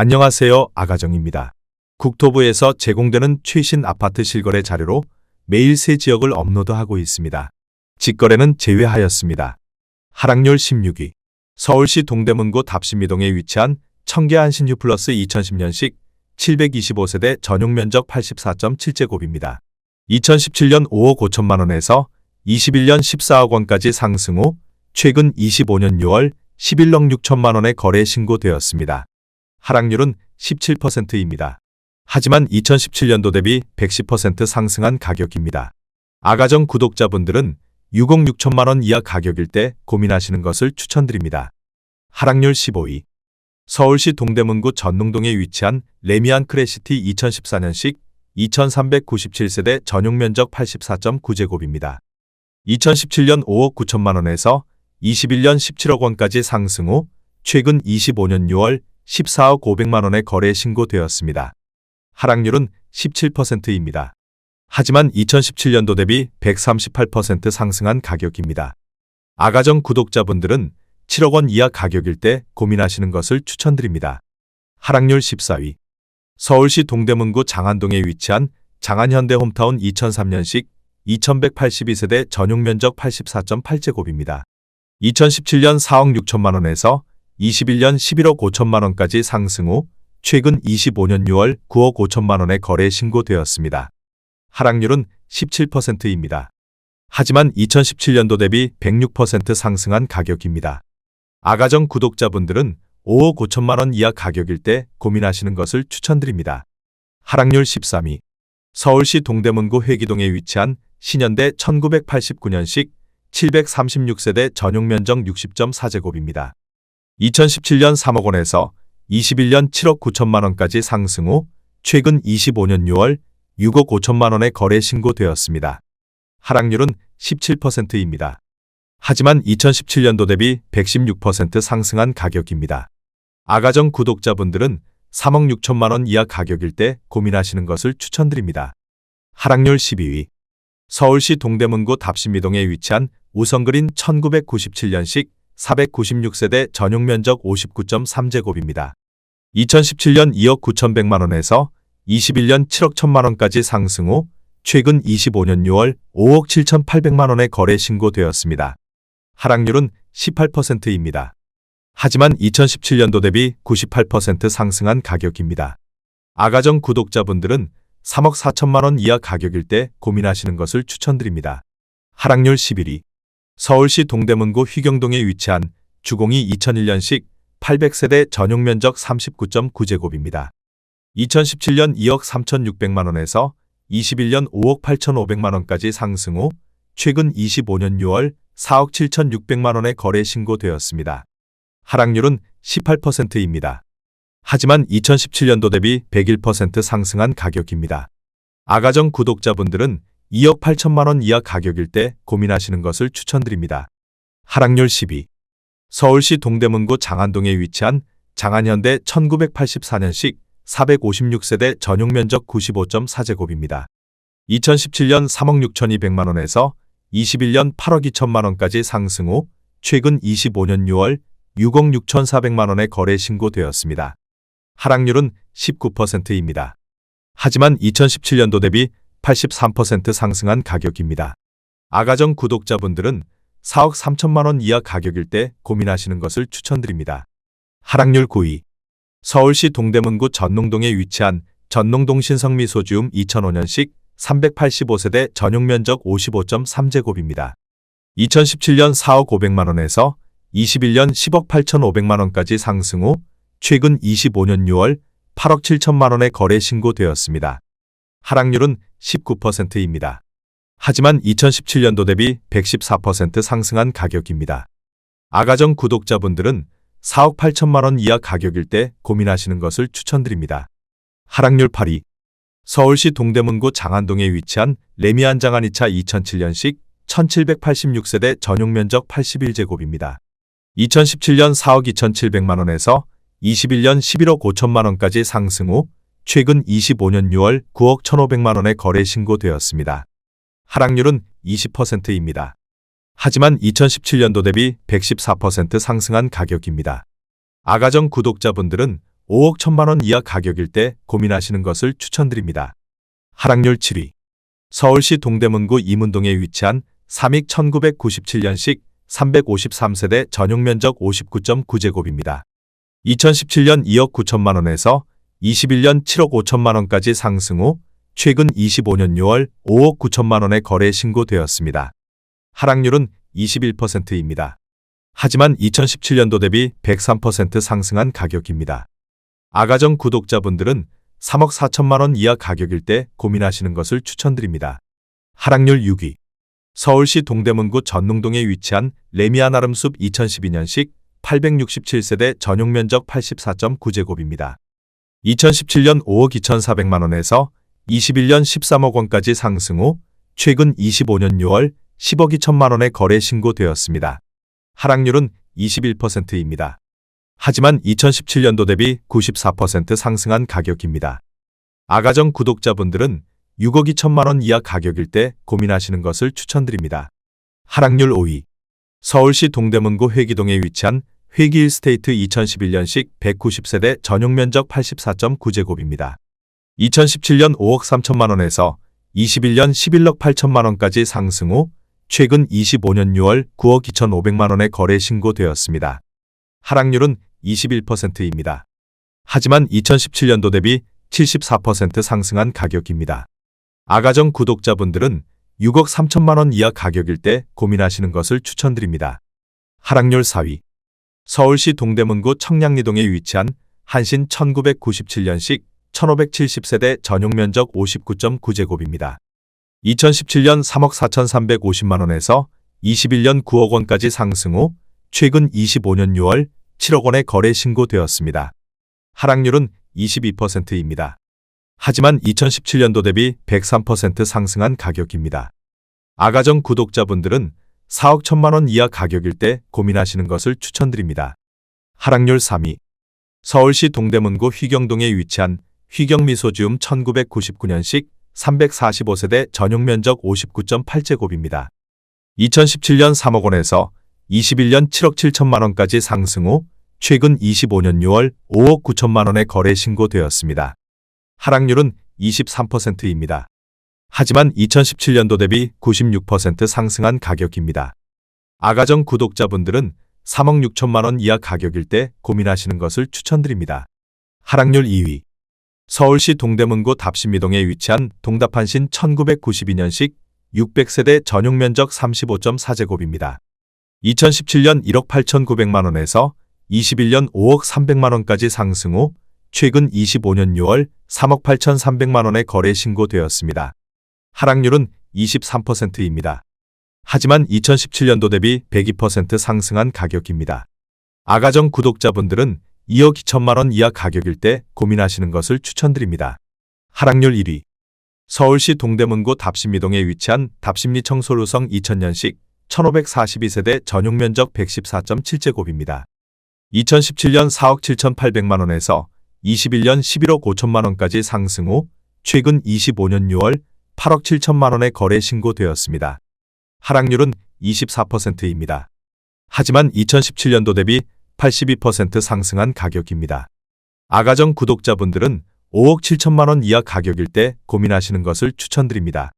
안녕하세요. 아가정입니다. 국토부에서 제공되는 최신 아파트 실거래 자료로 매일 새 지역을 업로드하고 있습니다. 직거래는 제외하였습니다. 하락률 16위. 서울시 동대문구 답심이동에 위치한 청계 안신휴 플러스 2010년식 725세대 전용 면적 84.7제곱입니다. 2017년 5억 5천만 원에서 21년 14억 원까지 상승 후 최근 25년 6월 11억 6천만 원에 거래 신고되었습니다. 하락률은 17%입니다. 하지만 2017년도 대비 110% 상승한 가격입니다. 아가정 구독자분들은 6억 6천만 원 이하 가격일 때 고민하시는 것을 추천드립니다. 하락률 15위. 서울시 동대문구 전농동에 위치한 레미안 크래시티 2014년식 2397세대 전용 면적 84.9제곱입니다. 2017년 5억 9천만 원에서 21년 17억 원까지 상승 후 최근 25년 6월 14억 5백만 원에 거래 신고되었습니다. 하락률은 17%입니다. 하지만 2017년도 대비 138% 상승한 가격입니다. 아가정 구독자분들은 7억 원 이하 가격일 때 고민하시는 것을 추천드립니다. 하락률 14위. 서울시 동대문구 장안동에 위치한 장안현대 홈타운 2003년식 2182세대 전용 면적 84.8제곱입니다. 2017년 4억 6천만 원에서 21년 11억 5천만 원까지 상승 후 최근 25년 6월 9억 5천만 원에 거래 신고되었습니다. 하락률은 17%입니다. 하지만 2017년도 대비 106% 상승한 가격입니다. 아가정 구독자분들은 5억 5천만 원 이하 가격일 때 고민하시는 것을 추천드립니다. 하락률 13위. 서울시 동대문구 회기동에 위치한 신현대 1989년식 736세대 전용 면적 60.4제곱입니다. 2017년 3억 원에서 21년 7억 9천만 원까지 상승 후 최근 25년 6월 6억 5천만 원에 거래 신고되었습니다. 하락률은 17%입니다. 하지만 2017년도 대비 116% 상승한 가격입니다. 아가정 구독자분들은 3억 6천만 원 이하 가격일 때 고민하시는 것을 추천드립니다. 하락률 12위. 서울시 동대문구 답심이동에 위치한 우성그린 1997년식 496세대 전용 면적 59.3제곱입니다. 2017년 2억 9,100만 원에서 21년 7억 1천만 원까지 상승 후 최근 25년 6월 5억 7,800만 원에 거래 신고되었습니다. 하락률은 18%입니다. 하지만 2017년도 대비 98% 상승한 가격입니다. 아가정 구독자분들은 3억 4천만 원 이하 가격일 때 고민하시는 것을 추천드립니다. 하락률 11위. 서울시 동대문구 휘경동에 위치한 주공이 2001년식 800세대 전용 면적 39.9제곱입니다. 2017년 2억 3,600만 원에서 21년 5억 8,500만 원까지 상승 후 최근 25년 6월 4억 7,600만 원에 거래 신고되었습니다. 하락률은 18%입니다. 하지만 2017년도 대비 101% 상승한 가격입니다. 아가정 구독자분들은 2억 8천만 원 이하 가격일 때 고민하시는 것을 추천드립니다. 하락률 10위. 서울시 동대문구 장안동에 위치한 장안현대 1984년식 456세대 전용 면적 95.4제곱입니다. 2017년 3억 6,200만 원에서 21년 8억 2천만 원까지 상승 후 최근 25년 6월 6억 6,400만 원에 거래 신고되었습니다. 하락률은 19%입니다. 하지만 2017년도 대비 83% 상승한 가격입니다. 아가정 구독자분들은 4억 3천만 원 이하 가격일 때 고민하시는 것을 추천드립니다. 하락률 9위. 서울시 동대문구 전농동에 위치한 전농동 신성미소지움 2005년식 385세대 전용 면적 55.3제곱입니다. 2017년 4억 5백만 원에서 21년 10억 8,500만 원까지 상승 후 최근 25년 6월 8억 7천만 원에 거래 신고되었습니다. 하락률은 19%입니다. 하지만 2017년도 대비 114% 상승한 가격입니다. 아가정 구독자분들은 4억 8천만 원 이하 가격일 때 고민하시는 것을 추천드립니다. 하락률 8위. 서울시 동대문구 장안동에 위치한 레미안 장안 2차 2007년식 1786세대 전용 면적 81제곱입니다. 2017년 4억 2,700만 원에서 21년 11억 5천만 원까지 상승 후 최근 25년 6월 9억 1,500만 원에 거래 신고되었습니다. 하락률은 20%입니다. 하지만 2017년도 대비 114% 상승한 가격입니다. 아가정 구독자분들은 5억 1천만 원 이하 가격일 때 고민하시는 것을 추천드립니다. 하락률 7위. 서울시 동대문구 이문동에 위치한 삼익 1997년식 353세대 전용면적 59.9제곱입니다. 2017년 2억 9천만 원에서 21년 7억 5천만 원까지 상승 후 최근 25년 6월 5억 9천만 원에 거래 신고되었습니다. 하락률은 21%입니다. 하지만 2017년도 대비 103% 상승한 가격입니다. 아가정 구독자분들은 3억 4천만 원 이하 가격일 때 고민하시는 것을 추천드립니다. 하락률 6위. 서울시 동대문구 전능동에 위치한 레미안 아름숲 2012년식 867세대 전용면적 84.9제곱입니다. 2017년 5억 2,400만 원에서 21년 13억 원까지 상승 후 최근 25년 6월 10억 2천만 원에 거래 신고되었습니다. 하락률은 21%입니다. 하지만 2017년도 대비 94% 상승한 가격입니다. 아가정 구독자분들은 6억 2천만 원 이하 가격일 때 고민하시는 것을 추천드립니다. 하락률 5위. 서울시 동대문구 회기동에 위치한 회기 1스테이트 2011년식 190세대 전용면적 84.9제곱입니다. 2017년 5억 3천만 원에서 21년 11억 8천만 원까지 상승 후 최근 25년 6월 9억 2,500만 원에 거래 신고되었습니다. 하락률은 21%입니다. 하지만 2017년도 대비 74% 상승한 가격입니다. 아가정 구독자분들은 6억 3천만 원 이하 가격일 때 고민하시는 것을 추천드립니다. 하락률 4위. 서울시 동대문구 청량리동에 위치한 한신 1997년식 1570세대 전용면적 59.9제곱입니다. 2017년 3억 4,350만 원에서 21년 9억 원까지 상승 후 최근 25년 6월 7억 원에 거래 신고되었습니다. 하락률은 22%입니다. 하지만 2017년도 대비 103% 상승한 가격입니다. 아가정 구독자분들은 4억 1천만 원 이하 가격일 때 고민하시는 것을 추천드립니다. 하락률 3위. 서울시 동대문구 휘경동에 위치한 휘경미소지움 1999년식 345세대 전용면적 59.8제곱입니다. 2017년 3억 원에서 21년 7억 7천만 원까지 상승 후 최근 25년 6월 5억 9천만 원에 거래 신고되었습니다. 하락률은 23%입니다. 하지만 2017년도 대비 96% 상승한 가격입니다. 아가정 구독자분들은 3억 6천만 원 이하 가격일 때 고민하시는 것을 추천드립니다. 하락률 2위. 서울시 동대문구 답심이동에 위치한 동답한신 1992년식 600세대 전용면적 35.4제곱입니다. 2017년 1억 8,900만 원에서 21년 5억 300만 원까지 상승 후 최근 25년 6월 3억 8,300만 원에 거래 신고되었습니다. 하락률은 23%입니다. 하지만 2017년도 대비 102% 상승한 가격입니다. 아가정 구독자분들은 2억 2천만 원 이하 가격일 때 고민하시는 것을 추천드립니다. 하락률 1위. 서울시 동대문구 답심이동에 위치한 답심리 청솔루성 2000년식 1542세대 전용면적 114.7제곱입니다. 2017년 4억 7,800만 원에서 21년 11억 5천만 원까지 상승 후 최근 25년 6월 8억 7천만 원에 거래 신고되었습니다. 하락률은 24%입니다. 하지만 2017년도 대비 82% 상승한 가격입니다. 아가정 구독자분들은 5억 7천만 원 이하 가격일 때 고민하시는 것을 추천드립니다.